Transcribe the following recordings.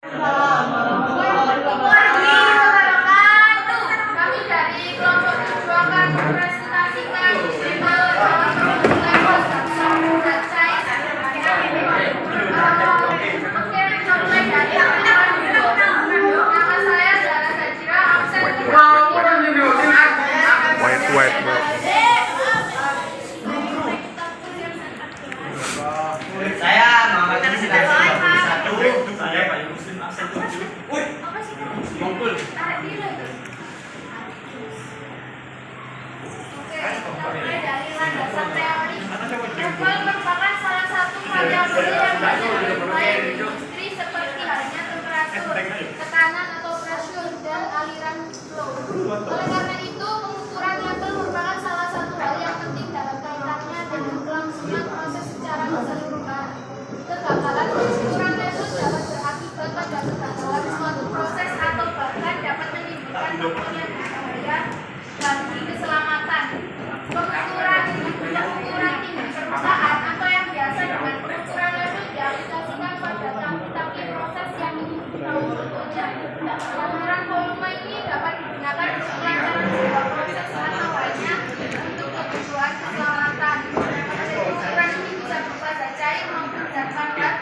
Assalamualaikum warahmatullahi wabarakatuh. Kami dari kelompok 7 akan mempresentasikan Saya Muhammad Silakan 21. Saya Pak Yusin absen 7. Mongkul. Mulai dari landasan teori. Novel merupakan salah satu variabel yang banyak dimulai di industri seperti halnya temperatur, tekanan atau pressure, dan aliran flow. Oleh karena itu, pengukuran level merupakan salah satu hal yang penting dalam kaitannya dengan kelangsungan proses secara keseluruhan. Kegagalan pengukuran level dapat berakibat pada kegagalan suatu proses atau bahkan dapat menimbulkan faktor yang berbahaya bagi keselamatan. Pengukuran tinggi permukaan atau yang biasa dengan pengukuran level diaplikasikan pada tangki proses yang ingin diketahui bentuknya. Pengukuran volume ini dapat digunakan untuk pelancaran sebuah proses atau lainnya untuk kebutuhan keselamatan. Pengukuran ini bisa berupa zat cair maupun zat padat.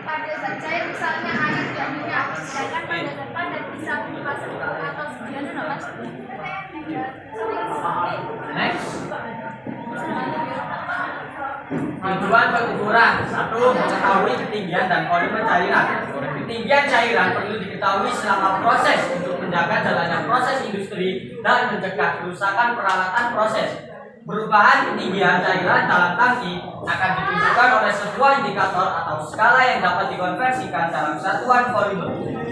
Pada zat cair misalnya air dan minyak, sedangkan pada zat padat bisa berupa serbuk atau sejenis. Tujuan pengukuran: 1. Mengetahui ketinggian dan volume cairan. Ketinggian cairan perlu diketahui selama proses untuk menjaga jalannya proses industri dan mencegah kerusakan peralatan proses. Perubahan ketinggian cairan dalam tangki akan ditunjukkan oleh sebuah indikator atau skala yang dapat dikonversikan dalam satuan volume.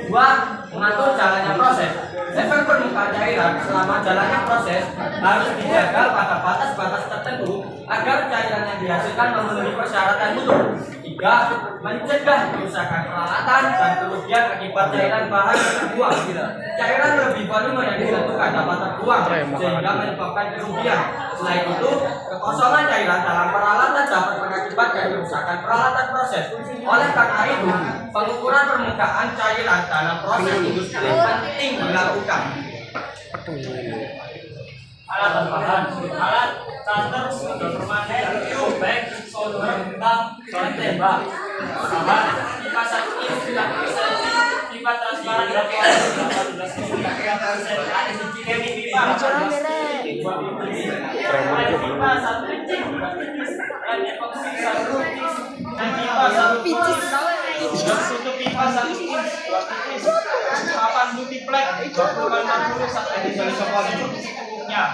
2. Mengatur jalannya proses. Level permukaan cairan selama jalannya proses harus dijaga pada batas-batas tertentu agar cairan yang dihasilkan memenuhi persyaratan mutu. 3. Mencegah kerusakan peralatan dan kerugian akibat cairan bahan yang terbuang. Cairan lebih volume yang ditentukan dapat terbuang sehingga menyebabkan kerugian. Selain itu, kekosongan cairan dalam peralatan dapat mengakibatkan kerusakan peralatan proses. Oleh karena itu, pengukuran permukaan cairan dalam proses industri penting dilakukan. Alat tambahan, alat cutter, solder permanen, baik solder bentang, solder tembak, sama kipas aktif, kipas transparan, papan multiplex 20 sampai 30 cukupnya.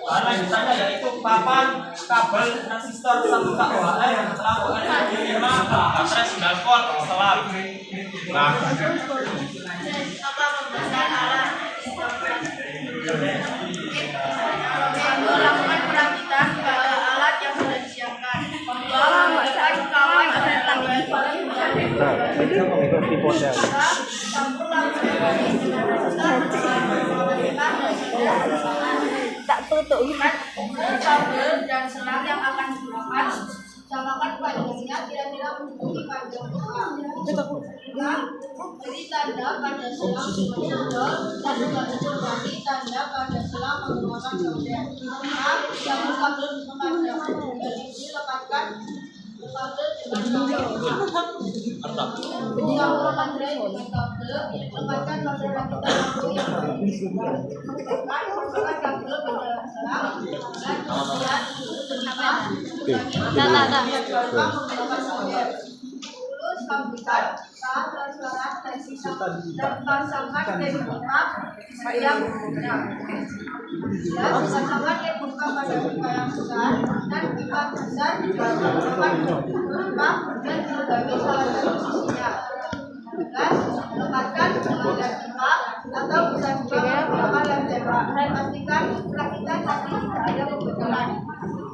Bahan lanjutannya yaitu papan, kabel, transistor, 1 KOHR, lampu RGB 5, baterai 9 volt, selang. Lakukan perakitan pada alat yang sudah disiapkan. Menggunakan kawan dan tangki. Tak tutup Kabel dan selang yang akan digunakan. Samakan panjangnya kira-kira mencukupi panjang beri tanda pada selang dan bagi tanda pada selang menggunakan solder. Jangan kabel memanjang. Dilepaskan kabel dengan baterai dengan kabel. Lepaskan baterai kita lampu yang masukkan kabel ke dalam selang dan kemudian menggunakan solder. Terus kambingkan saat transparan dan pasangkan kain bengkak yang benar. Dan pasangkan kain bengkak pada pipa yang besar dan pipa besar dimasukkan bengkak dan sebagai salah satu sisinya. Dan lepaskan pengalir pipa atau bisa juga menggunakan lem tembak. Pastikan perakitan hati tidak ada kebocoran.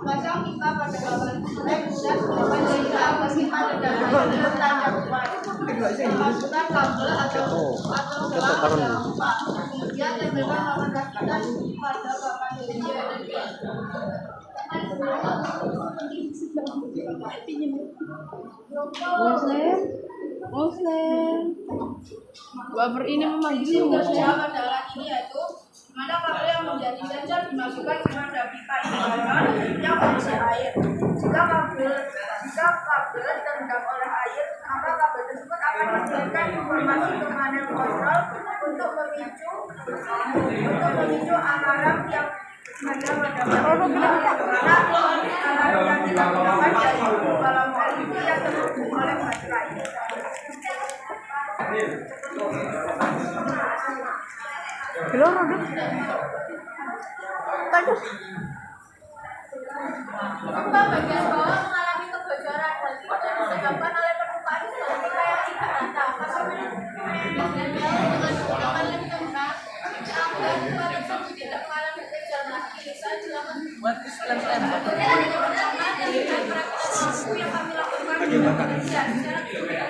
Pasang pipa pada bawah lem dan menjaga agar pipa tidak tertancap kuat. Masukkan kabel atau selang ke dalam pipa. Kemudian tempelkan papan rakitan pada papan Muslim. Baper ini memanggil Muslim. Adalah ini yaitu mana kabel yang menjadi sensor dimasukkan ke pada pipa yang berisi air. Jika kabel terendam oleh air, maka kabel tersebut akan memberikan informasi ke panel kontrol untuk memicu alarm yang ada pada alarm yang dilakukan dari dalam hal itu yang terhubung oleh baterai. Pipa bagian bawah mengalami kebocoran dan tidak disebabkan oleh permukaan seperti kayak tidak rata. Dengan lem tembak, agar pipa tersebut tidak mengalami kebocoran lagi. Saya silakan. What is lem tembak? Pertama dari perakiraan lampu yang kami lakukan di Indonesia secara keseluruhan.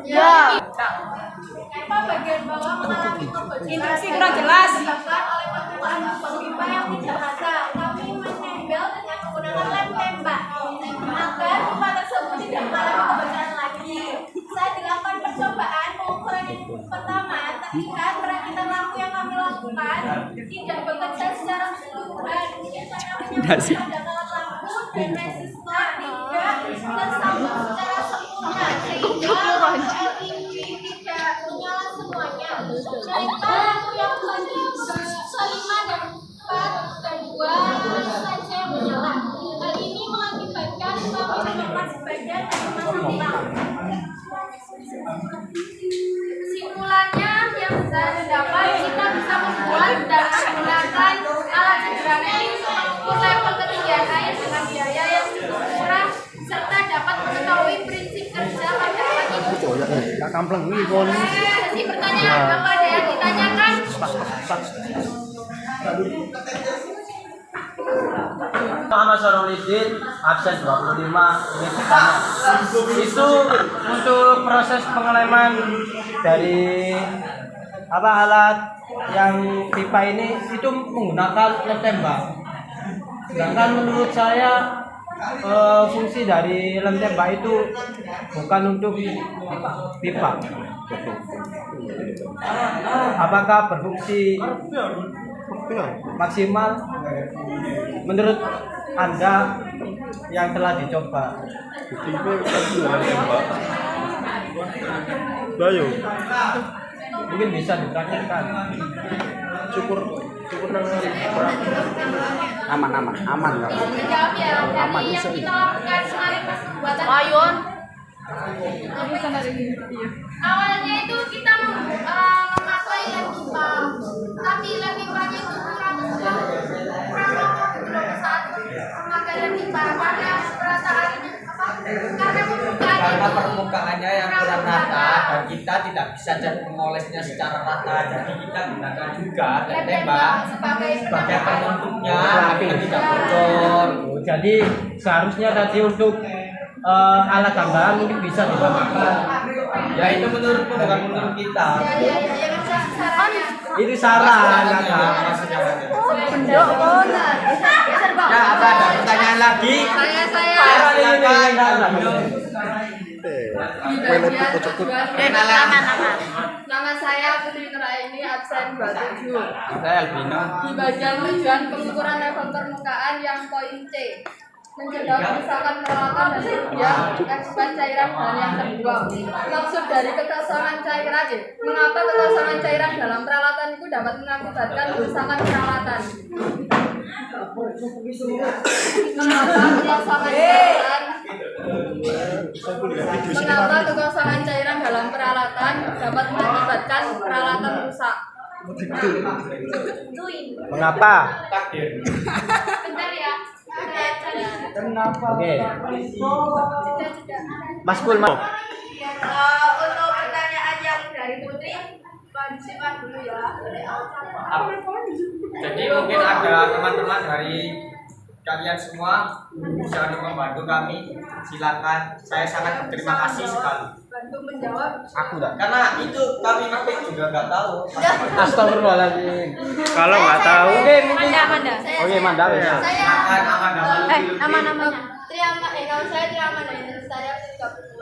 Ya. Pipa bagian bawah mengalami kebocoran. Instruksi kurang jelas. Disebabkan oleh permukaan lubang pipa yang tidak rata. Kami menempel dengan menggunakan lem tembak agar pipa tersebut tidak mengalami kebocoran lagi. Saya dilakukan percobaan pengukuran yang pertama, terlihat perakitan lampu yang kami lakukan tidak bekerja secara keseluruhan. Biasanya menyebabkan ada alat lampu dan resistor tidak tersambung secara sempurna sehingga LED tidak menyala semuanya. Sementara lampu yang kelima dan 4 dan 2 saja yang menyala. Hal ini mengakibatkan kami melepas sebagian dari pasang ulang. Kesimpulannya yang bisa didapat, kita bisa membuat dan menggunakan alat sederhana ini untuk mengukur level ketinggian air dengan biaya yang cukup murah serta dapat mengetahui prinsip kerja pada alat itu. Jadi pertanyaan apa ada yang ditanyakan? Muhammad Sarulidin, absen 25. Ini pertanyaan. Itu untuk proses pengeleman dari alat yang pipa ini itu menggunakan lem tembak. Sedangkan menurut saya fungsi dari lem tembak itu bukan untuk pipa. Apakah berfungsi maksimal menurut Anda yang telah dicoba? Mungkin bisa dipraktikkan. Syukur aman nggak? Menjawab ya, dari yang kita lakukan kemarin pas pembuatan ayun. Awalnya itu kita memakai lem pipa, tapi lem pipanya itu kurang saat memakai lem pipa karena perataannya karena permukaannya yang kurang rata dan kita tidak bisa mengolesnya secara rata, jadi kita gunakan juga lem tembak sebagai penutupnya agar tidak bocor. Jadi seharusnya tadi untuk alat tambahan mungkin bisa ditambahkan. Ya itu menurutmu bukan menurut kita. Itu saran kakak. Ya apa ada pertanyaan lagi? Nama saya Putri Nuraini, absen 27. Saya Albino. Di bagian tujuan pengukuran level permukaan yang poin C, mencegah kerusakan peralatan dan media ekspan cairan bahan yang terbuang. Maksud dari kekosongan cairan, mengapa kekosongan cairan dalam peralatan itu dapat mengakibatkan kerusakan peralatan? Mengapa kekosongan cairan dalam peralatan dapat mengakibatkan peralatan rusak? Mengapa? Bentar ya. Oke. Mas Kulma. Untuk pertanyaan yang dari Putri, disimpan dulu ya. Jadi mungkin ada teman-teman dari kalian semua bisa membantu kami, silakan. Saya sangat berterima kasih sekali. Bantu menjawab. Aku dah. Karena itu kami ngetik juga nggak tahu. Astagfirullahaladzim. Kalau nggak tahu, Amanda. Oh iya, mantap ya. Saya Nama-namanya. Kalau saya Triamanda Indra saya 32.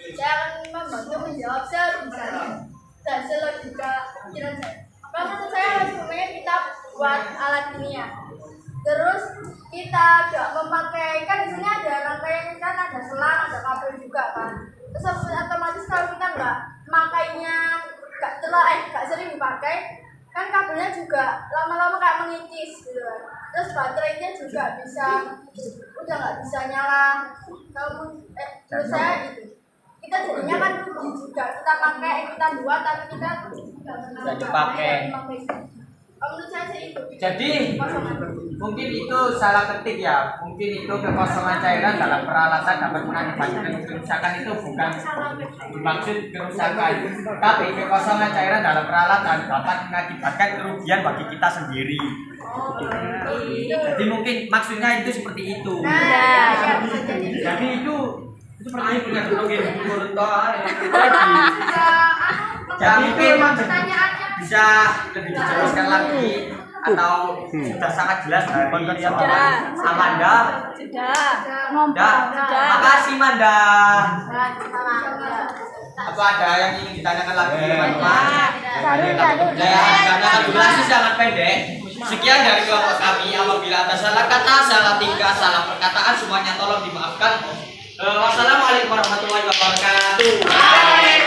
Saya akan membantu menjawab sebisanya dan selogika pikiran saya. Kalau menurut saya sebenarnya kita buat alat kimia. Terus kita juga memakai, kan di sini ada rangkaian, kan ada selang, ada kabel juga kan. Terus otomatis kalau kita nggak makainya nggak sering dipakai, kan kabelnya juga lama-lama kayak mengikis gitu kan. Terus baterainya juga udah nggak bisa nyala. Kalau menurut saya itu kita jadinya kan rugi juga, kita pakai, kita buat tapi kita Nggak dipakai. Kalau menurut saya sih itu. Jadi Kosongan. mungkin itu salah ketik ya. Mungkin itu kekosongan cairan dalam peralatan dapat mengakibatkan kerusakan. Itu bukan dimaksud kerusakan, tapi kekosongan cairan dalam peralatan dapat mengakibatkan kerugian bagi kita sendiri. Jadi mungkin maksudnya itu seperti itu. Nah, bisa jadi. Jadi itu seperti itu kan mungkin menurut doa. Jadi itu memang Pertanyaannya bisa lebih dijelaskan lagi atau sudah sangat jelas dari Amanda. Sudah. Makasih Manda. sama. Apa ada yang ingin ditanyakan lagi teman-teman? Tidak. Karena durasi sangat pendek. Sekian dari kelompok kami. Apabila ada salah kata, salah tingkah, salah perkataan, semuanya tolong dimaafkan. Wassalamualaikum warahmatullahi wabarakatuh.